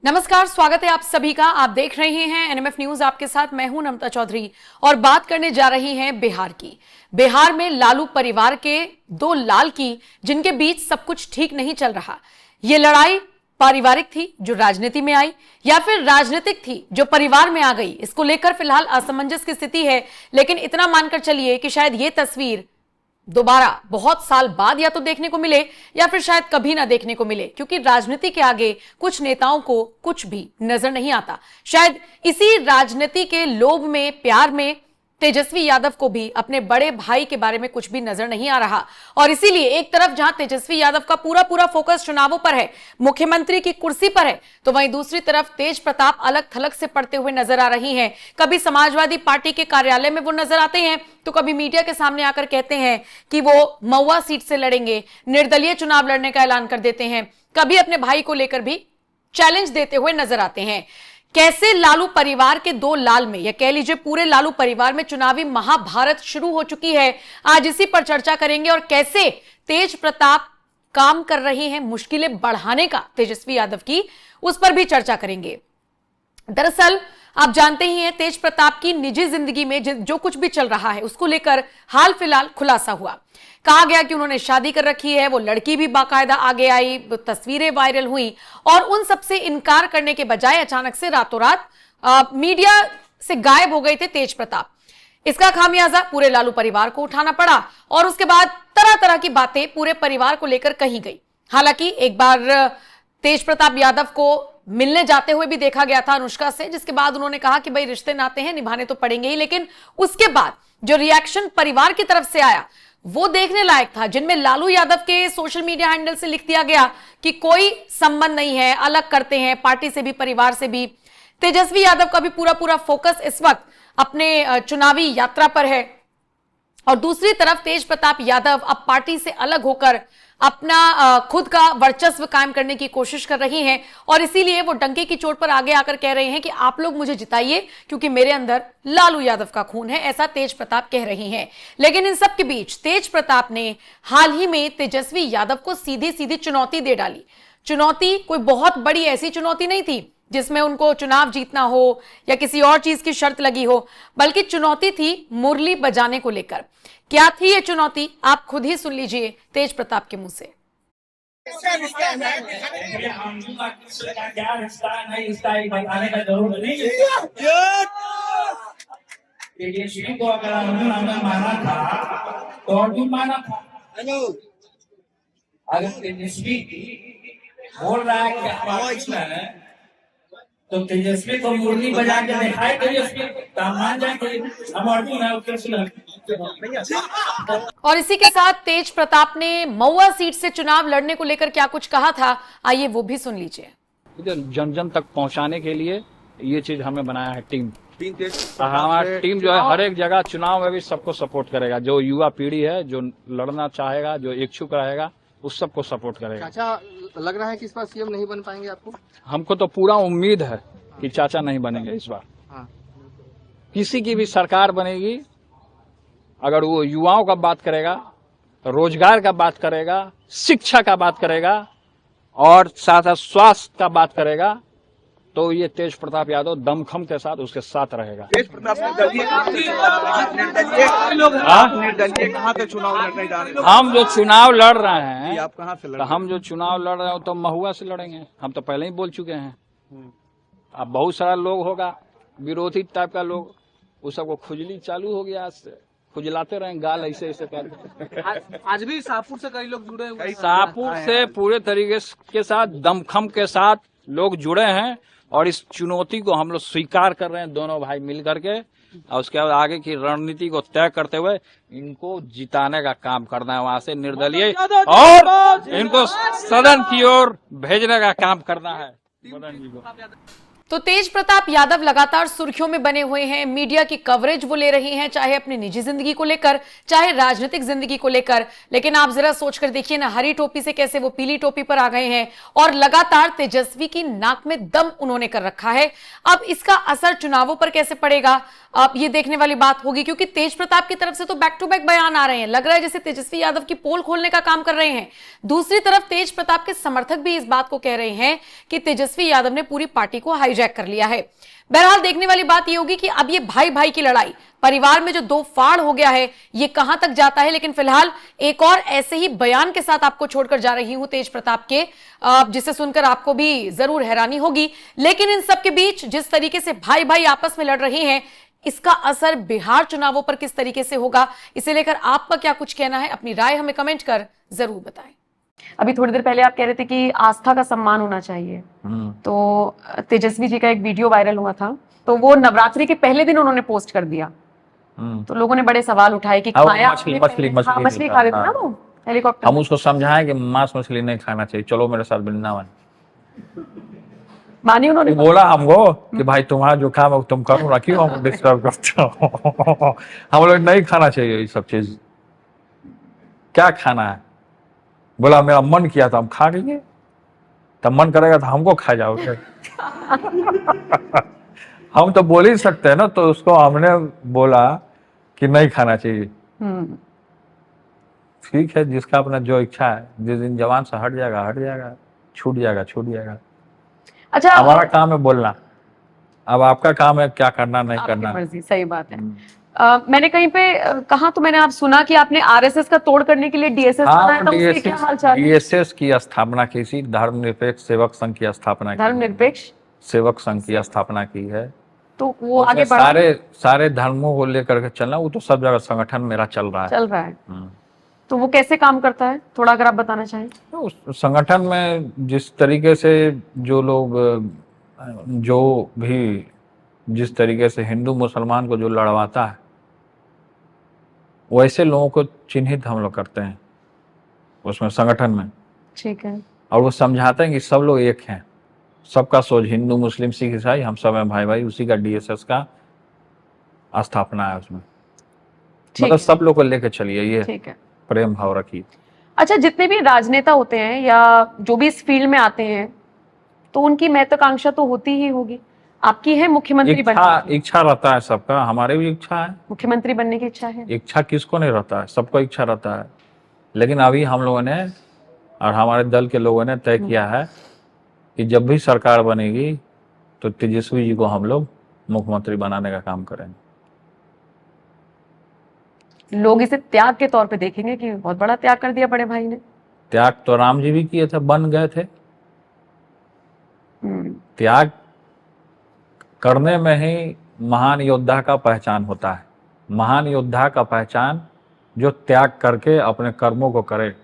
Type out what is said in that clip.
नमस्कार, स्वागत है आप सभी का। आप देख रहे हैं एनएमएफ न्यूज, आपके साथ मैं हूं नमता चौधरी और बात करने जा रही हैं बिहार की। बिहार में लालू परिवार के दो लाल की, जिनके बीच सब कुछ ठीक नहीं चल रहा। ये लड़ाई पारिवारिक थी जो राजनीति में आई, या फिर राजनीतिक थी जो परिवार में आ गई, इसको लेकर फिलहाल असमंजस की स्थिति है। लेकिन इतना मानकर चलिए कि शायद ये तस्वीर दोबारा बहुत साल बाद या तो देखने को मिले या फिर शायद कभी ना देखने को मिले, क्योंकि राजनीति के आगे कुछ नेताओं को कुछ भी नजर नहीं आता। शायद इसी राजनीति के लोभ में, प्यार में तेजस्वी यादव को भी अपने बड़े भाई के बारे में कुछ भी नजर नहीं आ रहा। और इसीलिए एक तरफ जहां तेजस्वी यादव का पूरा फोकस चुनावों पर है, मुख्यमंत्री की कुर्सी पर है, तो वहीं दूसरी तरफ तेज प्रताप अलग थलग से पड़ते हुए नजर आ रही हैं। कभी समाजवादी पार्टी के कार्यालय में वो नजर आते हैं, तो कभी मीडिया के सामने आकर कहते हैं कि वो महुआ सीट से लड़ेंगे, निर्दलीय चुनाव लड़ने का ऐलान कर देते हैं। कभी अपने भाई को लेकर भी चैलेंज देते हुए नजर आते हैं। कैसे लालू परिवार के दो लाल में, या कह लीजिए पूरे लालू परिवार में चुनावी महाभारत शुरू हो चुकी है, आज इसी पर चर्चा करेंगे। और कैसे तेज प्रताप काम कर रहे हैं मुश्किलें बढ़ाने का तेजस्वी यादव की, उस पर भी चर्चा करेंगे। दरअसल आप जानते ही हैं, तेज प्रताप की निजी जिंदगी में जो कुछ भी चल रहा है, उसको लेकर हाल फिलहाल खुलासा हुआ। कहा गया कि उन्होंने शादी कर रखी है, वो लड़की भी बाकायदा आगे आई, तस्वीरें वायरल हुई, और उन सब से इनकार करने के बजाय अचानक से रातों रात मीडिया से गायब हो गए थे तेज प्रताप। इसका खामियाजा पूरे लालू परिवार को उठाना पड़ा और उसके बाद तरह तरह की बातें पूरे परिवार को लेकर कही गई। हालांकि एक बार तेज प्रताप यादव को मिलने जाते हुए भी देखा गया था अनुष्का से, जिसके बाद उन्होंने कहा कि भाई रिश्ते नाते हैं, निभाने तो पड़ेंगे ही। लेकिन उसके बाद जो रिएक्शन परिवार की तरफ से आया वो देखने लायक था, जिनमें लालू यादव के सोशल मीडिया हैंडल से लिख दिया गया कि कोई संबंध नहीं है, अलग करते हैं, पार्टी से भी परिवार से भी। तेजस्वी यादव का भी पूरा फोकस इस वक्त अपने चुनावी यात्रा पर है। और दूसरी तरफ तेज प्रताप यादव अब पार्टी से अलग होकर अपना खुद का वर्चस्व कायम करने की कोशिश कर रही हैं, और इसीलिए वो डंके की चोट पर आगे आकर कह रहे हैं कि आप लोग मुझे जिताइए क्योंकि मेरे अंदर लालू यादव का खून है, ऐसा तेज प्रताप कह रही हैं। लेकिन इन सब के बीच तेज प्रताप ने हाल ही में तेजस्वी यादव को सीधी सीधी चुनौती दे डाली। चुनौती कोई बहुत बड़ी ऐसी चुनौती नहीं थी जिसमें उनको चुनाव जीतना हो या किसी और चीज की शर्त लगी हो, बल्कि चुनौती थी मुरली बजाने को लेकर। क्या थी ये चुनौती, आप खुद ही सुन लीजिए तेज प्रताप के मुंह से। तेजस्वी को अगर हमने माना था तो अर्जुन माना था। अगर तेजस्वी बोल रहा है कि हमारा तो तेजस्वी को मुरली बजा के दिखाए, तेजस्वी मान जाएंगे हम अर्जुन है उसके। और इसी के साथ तेज प्रताप ने महुआ सीट से चुनाव लड़ने को लेकर क्या कुछ कहा था, आइए वो भी सुन लीजिए। जन जन तक पहुंचाने के लिए ये चीज हमें बनाया है टीम। हमारा टीम जो है हर एक जगह चुनाव में भी सबको सपोर्ट करेगा। जो युवा पीढ़ी है, जो लड़ना चाहेगा, जो इच्छुक रहेगा, उस सबको सपोर्ट करेगा। चाचा, लग रहा है कि इस बार सीएम नहीं बन पाएंगे आपको? हमको तो पूरा उम्मीद है कि चाचा नहीं बनेंगे इस बार। हाँ। किसी की भी सरकार बनेगी, अगर वो युवाओं का बात करेगा, रोजगार का बात करेगा, शिक्षा का बात करेगा और साथ स्वास्थ्य का बात करेगा, तो ये तेज प्रताप यादव दमखम के साथ उसके साथ रहेगा। तेज प्रताप निर्दलीय कहाँ से चुनाव लड़ने जा रहे हैं? हम जो चुनाव लड़ रहे हैं, आप कहाँ से लड़ तो हम जो चुनाव लड़ रहे हैं तो महुआ से लड़ेंगे। हम तो पहले ही बोल चुके हैं। अब बहुत सारा लोग होगा विरोधी टाइप का लोग, उस सबको खुजली चालू हो गया, आज से खुजलाते रहे गाल ऐसे ऐसे कर। आज भी शाहपुर से कई लोग जुड़े हुए हैं। शाहपुर से पूरे तरीके के साथ दमखम के साथ लोग जुड़े हैं और इस चुनौती को हम लोग स्वीकार कर रहे हैं, दोनों भाई मिल करके। और उसके बाद आगे की रणनीति को तय करते हुए इनको जिताने का काम करना है, वहां से निर्दलीय, और इनको सदन की ओर भेजने का काम करना है। मदन जी को तो तेज प्रताप यादव लगातार सुर्खियों में बने हुए हैं। मीडिया की कवरेज वो ले रही हैं, चाहे अपनी निजी जिंदगी को लेकर, चाहे राजनीतिक जिंदगी को लेकर। लेकिन आप जरा सोचकर देखिए ना, हरी टोपी से कैसे वो पीली टोपी पर आ गए हैं और लगातार तेजस्वी की नाक में दम उन्होंने कर रखा है। अब इसका असर चुनावों पर कैसे पड़ेगा, अब ये देखने वाली बात होगी, क्योंकि तेज प्रताप की तरफ से तो बैक टू बैक बयान आ रहे हैं। लग रहा है जैसे तेजस्वी यादव की पोल खोलने का काम कर रहे हैं। दूसरी तरफ तेज प्रताप के समर्थक भी इस बात को कह रहे हैं कि तेजस्वी यादव ने पूरी पार्टी को हाईजैक कर लिया है। बहरहाल देखने वाली बात यह होगी कि अब ये भाई भाई की लड़ाई, परिवार में जो दो फाड़ हो गया है, ये कहां तक जाता है। लेकिन फिलहाल एक और ऐसे ही बयान के साथ आपको छोड़कर जा रही हूं तेज प्रताप के, जिसे सुनकर आपको भी जरूर हैरानी होगी। लेकिन इन सब के बीच जिस तरीके से भाई भाई आपस में लड़ रहे हैं, इसका असर बिहार चुनावों पर किस तरीके से होगा, इसे लेकर आपका क्या कुछ कहना है, अपनी राय हमें कमेंट कर जरूर बताएं। अभी थोड़ी देर पहले आप कह रहे थे कि आस्था का सम्मान होना चाहिए, तो तेजस्वी जी का एक वीडियो वायरल हुआ था, तो वो नवरात्रि के पहले दिन उन्होंने पोस्ट कर दिया। तो लोगों ने बड़े सवाल उठाए कि खाया मछली खा रहे थे ना वो हेलीकॉप्टर। हम उसको समझाएं कि मांस मछली नहीं खाना चाहिए, चलो मेरे साथ वृंदावन। मानी उन्होंने, बोला हमको कि भाई तुम्हारा जो काम है तुम करो ना, क्यों हम डिस्टर्ब करते हो। हम लोग नहीं खाना चाहिए ये सब चीज। क्या खाना है? बोला मेरा मन किया था हम खा लेंगे, तब मन करेगा तो हमको खा जाओगे। हम तो बोल ही सकते हैं ना, तो उसको हमने बोला कि नहीं खाना चाहिए। ठीक है, जिसका अपना जो इच्छा है, जिस दिन जवान से हट जाएगा, छूट जाएगा। अच्छा, हमारा काम है बोलना, अब आपका काम है क्या करना नहीं करना। मर्जी, सही बात है। मैंने कहीं पे कहा तो मैंने आप सुना कि आपने आरएसएस का तोड़ करने के लिए डीएसएस बनाया था, उसके क्या हालचाल है? डीएसएस की स्थापना की थी, धर्मनिरपेक्ष सेवक संघ की स्थापना की। धर्मनिरपेक्ष सेवक संघ की स्थापना की है, तो वो आगे बढ़ा, सारे धर्मों को लेकर के चलना, वो तो सब जगह संगठन मेरा चल रहा है। तो वो कैसे काम करता है, थोड़ा अगर आप बताना चाहें। उस संगठन में जिस तरीके से जो लोग जिस तरीके से हिंदू मुसलमान को जो लड़वाता है, वैसे लोगों को चिन्हित हम लोग करते हैं उसमें संगठन में। ठीक है। और वो समझाते हैं कि सब लोग एक हैं, सबका सोच, हिंदू मुस्लिम सिख ईसाई हम सब हैं भाई भाई। उसी का डीएसएस का स्थापना है उसमें, मतलब सब लोग को लेकर चलिए, ये ठीक है, प्रेम भाव रखिए। अच्छा, जितने भी राजनेता होते हैं या जो भी इस फील्ड में आते हैं, तो उनकी महत्वाकांक्षा तो होती ही होगी। आपकी है मुख्यमंत्री बनने की? इच्छा रहता है सबका, हमारे भी इच्छा है, मुख्यमंत्री बनने की इच्छा है। इच्छा किसको नहीं रहता है, सबको इच्छा रहता है। लेकिन अभी हम लोगों ने और हमारे दल के लोगों ने तय किया है कि जब भी सरकार बनेगी तो तेजस्वी जी को हम लोग मुख्यमंत्री बनाने का काम करेंगे। लोग इसे त्याग के तौर पे देखेंगे कि बहुत बड़ा त्याग कर दिया बड़े भाई ने। त्याग तो राम जी भी किए थे, बन गए थे। त्याग करने में ही महान योद्धा का पहचान होता है। महान योद्धा का पहचान जो त्याग करके अपने कर्मों को करे,